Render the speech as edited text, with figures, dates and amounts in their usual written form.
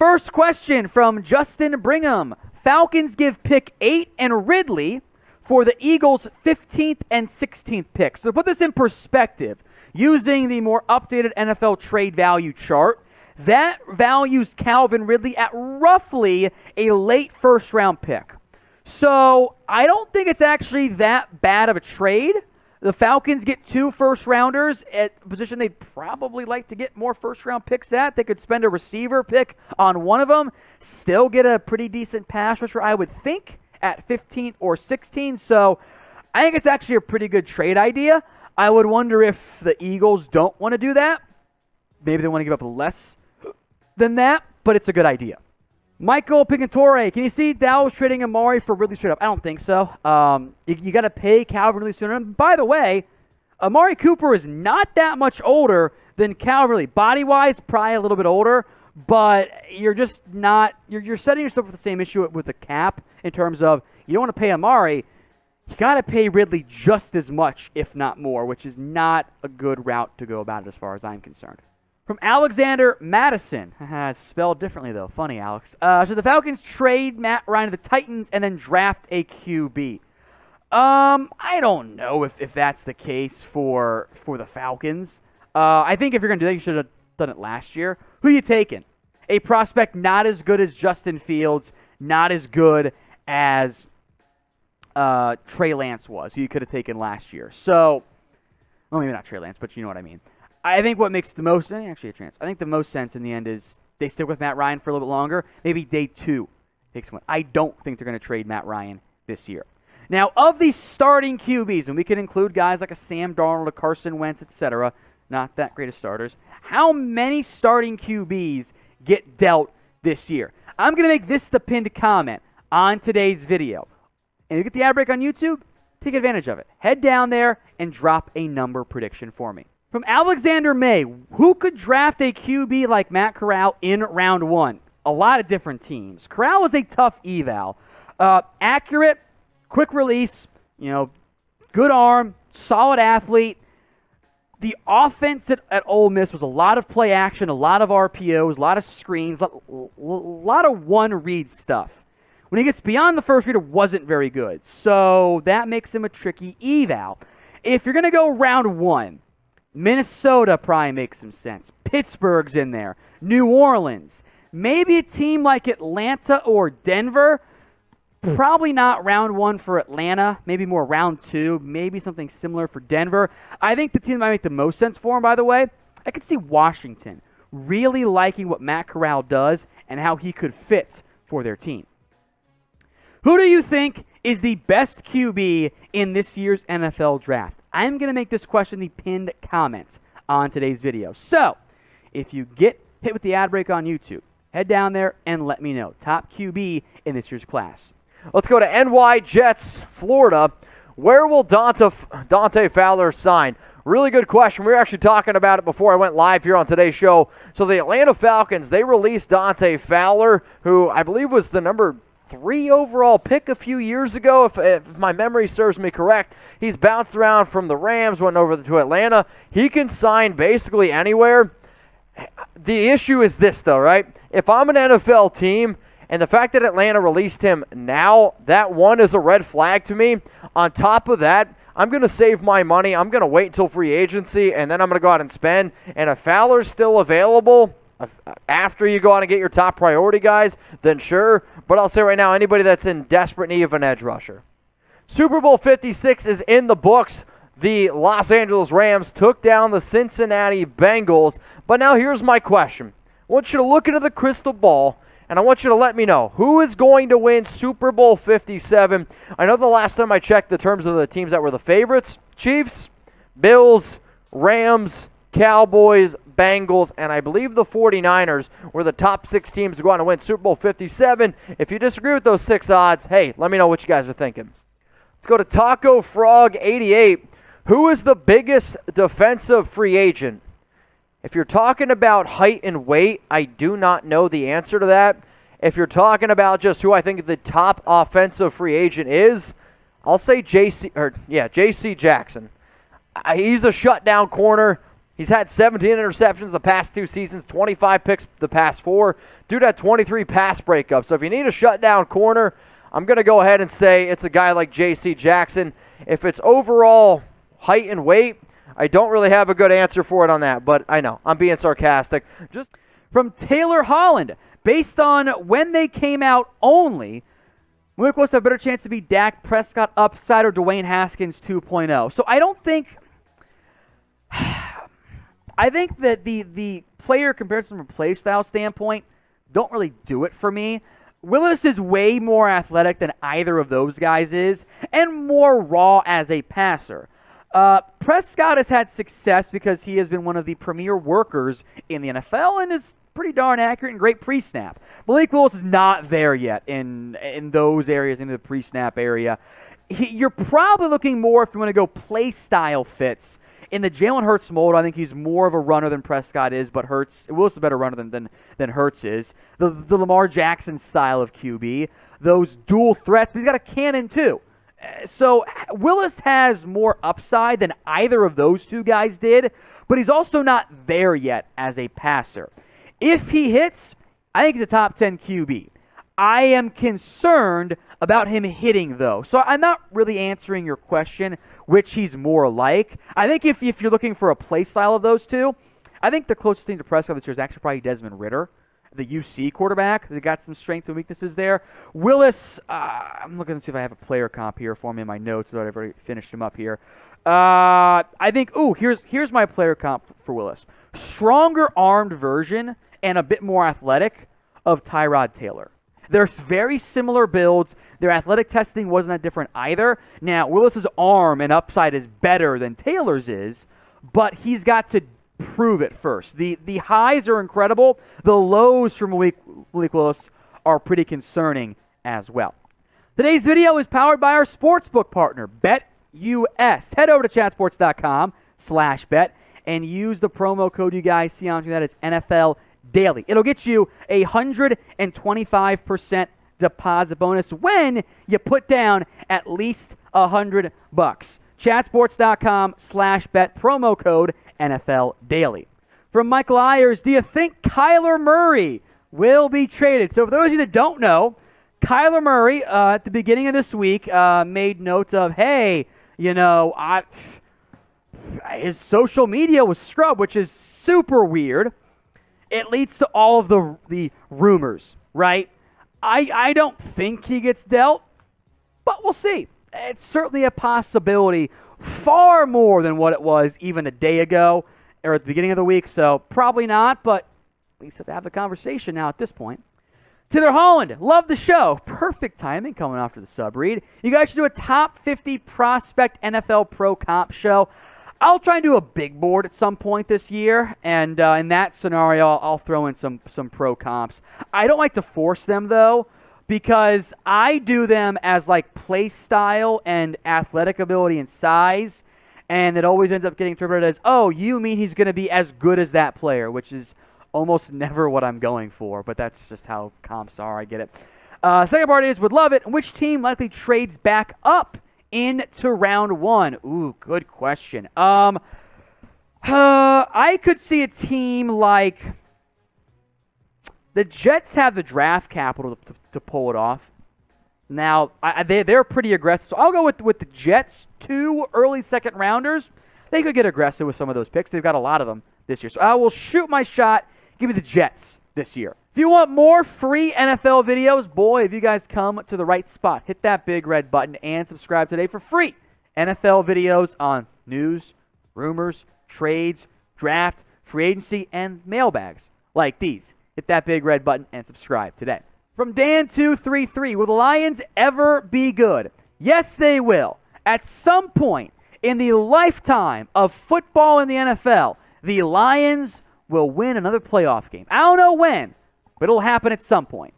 First question from Justin Brigham. Falcons give pick 8 and Ridley for the Eagles' 15th and 16th picks. So to put this in perspective, using the more updated NFL trade value chart, that values Calvin Ridley at roughly a late first-round pick. So I don't think it's actually that bad of a trade. The Falcons get 2 first-rounders at a position they'd probably like to get more first-round picks at. They could spend a receiver pick on one of them, still get a pretty decent pass rusher, I would think, at 15 or 16. So I think it's actually a pretty good trade idea. I would wonder if the Eagles don't want to do that. Maybe they want to give up less than that, but it's a good idea. Michael Picantore, can you see Dallas trading Amari for Ridley straight up? I don't think so. You got to pay Calvin Ridley sooner. And by the way, Amari Cooper is not that much older than Calvin Ridley. Body-wise, probably a little bit older, but you're just not – you're setting yourself with the same issue with the cap in terms of you don't want to pay Amari. You got to pay Ridley just as much, if not more, which is not a good route to go about it as far as I'm concerned. From Alexander Madison. It's spelled differently, though. Funny, Alex. Should the Falcons trade Matt Ryan to the Titans and then draft a QB? I don't know if that's the case for the Falcons. I think if you're going to do that, you should have done it last year. Who are you taking? A prospect not as good as Justin Fields, not as good as Trey Lance was, who you could have taken last year. So, well, maybe not Trey Lance, but you know what I mean. I think what makes the most, actually a chance, I think the most sense in the end is they stick with Matt Ryan for a little bit longer. Maybe day 2 takes one. I don't think they're going to trade Matt Ryan this year. Now, of these starting QBs, and we can include guys like a Sam Darnold, a Carson Wentz, etc., not that great of starters, how many starting QBs get dealt this year? I'm going to make this the pinned comment on today's video. And you get the ad break on YouTube, take advantage of it. Head down there and drop a number prediction for me. From Alexander May, who could draft a QB like Matt Corral in round 1? A lot of different teams. Corral was a tough eval. Accurate, quick release, good arm, solid athlete. The offense at Ole Miss was a lot of play action, a lot of RPOs, a lot of screens, a lot of one-read stuff. When he gets beyond the first read, it wasn't very good. So that makes him a tricky eval. If you're going to go round 1, Minnesota probably makes some sense. Pittsburgh's in there. New Orleans. Maybe a team like Atlanta or Denver. Probably not round 1 for Atlanta. Maybe more round 2. Maybe something similar for Denver. I think the team that might make the most sense for him, by the way, I could see Washington really liking what Matt Corral does and how he could fit for their team. Who do you think is the best QB in this year's NFL draft? I'm going to make this question the pinned comment on today's video. So, if you get hit with the ad break on YouTube, head down there and let me know. Top QB in this year's class. Let's go to NY Jets, Florida. Where will Dante Fowler sign? Really good question. We were actually talking about it before I went live here on today's show. So the Atlanta Falcons, they released Dante Fowler, who I believe was the number 3 overall pick a few years ago, if my memory serves me correct. He's bounced around from the Rams, went over to Atlanta. He can sign basically anywhere. The issue is this, though, right? If I'm an NFL team, and the fact that Atlanta released him now, that one is a red flag to me. On top of that, I'm going to save my money. I'm going to wait until free agency, and then I'm going to go out and spend. And if Fowler's still available after you go out and get your top priority guys, then sure. But I'll say right now, anybody that's in desperate need of an edge rusher. Super Bowl 56 is in the books. The Los Angeles Rams took down the Cincinnati Bengals. But now here's my question. I want you to look into the crystal ball, and I want you to let me know who is going to win Super Bowl 57. I know the last time I checked the terms of the teams that were the favorites, Chiefs, Bills, Rams, Cowboys, Bengals, and I believe the 49ers were the top 6 teams to go on and win Super Bowl 57. If you disagree with those 6 odds, hey, let me know what you guys are thinking. Let's go to Taco Frog 88. Who is the biggest defensive free agent? If you're talking about height and weight, I do not know the answer to that. If you're talking about just who I think the top offensive free agent is, I'll say J.C. Jackson. He's a shutdown corner. He's had 17 interceptions the past 2 seasons, 25 picks the past 4. Dude had 23 pass breakups. So if you need a shutdown corner, I'm going to go ahead and say it's a guy like J.C. Jackson. If it's overall height and weight, I don't really have a good answer for it on that, but I know. I'm being sarcastic. Just from Taylor Holland, based on when they came out only, Malik Willis has a better chance to be Dak Prescott upside or Dwayne Haskins 2.0. So I don't think... I think that the player comparison from a play style standpoint don't really do it for me. Willis is way more athletic than either of those guys is, and more raw as a passer. Prescott has had success because he has been one of the premier workers in the NFL and is pretty darn accurate and great pre-snap. Malik Willis is not there yet in those areas, in the pre-snap area. You're probably looking more, if you want to go play style fits, in the Jalen Hurts mold. I think he's more of a runner than Prescott is, but Willis is a better runner than Hurts is. The Lamar Jackson style of QB, those dual threats, but he's got a cannon too. So Willis has more upside than either of those two guys did, but he's also not there yet as a passer. If he hits, I think he's a top 10 QB. I am concerned about him hitting, though. So I'm not really answering your question, which he's more like. I think if you're looking for a play style of those two, I think the closest thing to Prescott this year is actually probably Desmond Ridder, the UC quarterback. They got some strengths and weaknesses there. Willis, I'm looking to see if I have a player comp here for me in my notes, though I've already finished him up here. I think, here's my player comp for Willis. Stronger armed version and a bit more athletic of Tyrod Taylor. They're very similar builds. Their athletic testing wasn't that different either. Now, Willis's arm and upside is better than Taylor's is, but he's got to prove it first. The highs are incredible. The lows for Malik Willis are pretty concerning as well. Today's video is powered by our sportsbook partner, BetUS. Head over to chatsports.com/bet and use the promo code you guys see on that is NFL Daily. It'll get you a 125% deposit bonus when you put down at least $100. Chatsports.com/bet, promo code NFL Daily. From Michael Ayers, do you think Kyler Murray will be traded? So for those of you that don't know, Kyler Murray at the beginning of this week made note of, hey, his social media was scrubbed, which is super weird. It leads to all of the rumors, right? I don't think he gets dealt, but we'll see. It's certainly a possibility, far more than what it was even a day ago or at the beginning of the week, so probably not, but at least have the conversation now at this point. Taylor Holland, love the show. Perfect timing coming after the sub-read. You guys should do a top 50 prospect NFL pro comp show. I'll try and do a big board at some point this year, and in that scenario, I'll throw in some pro comps. I don't like to force them, though, because I do them as like play style and athletic ability and size, and it always ends up getting interpreted as, oh, you mean he's going to be as good as that player, which is almost never what I'm going for, but that's just how comps are. I get it. Second part is, would love it. Which team likely trades back up into round one? Ooh, good question. I could see a team like the Jets have the draft capital to pull it off. Now, they're pretty aggressive, so I'll go with the Jets. 2 early second rounders. They could get aggressive with some of those picks. They've got a lot of them this year. So I will shoot my shot. Give me the Jets this year. If you want more free NFL videos, boy, if you guys come to the right spot, hit that big red button and subscribe today for free NFL videos on news, rumors, trades, draft, free agency, and mailbags like these. Hit that big red button and subscribe today. From Dan233, will the Lions ever be good? Yes, they will. At some point in the lifetime of football in the NFL, the Lions will win another playoff game. I don't know when, but it'll happen at some point.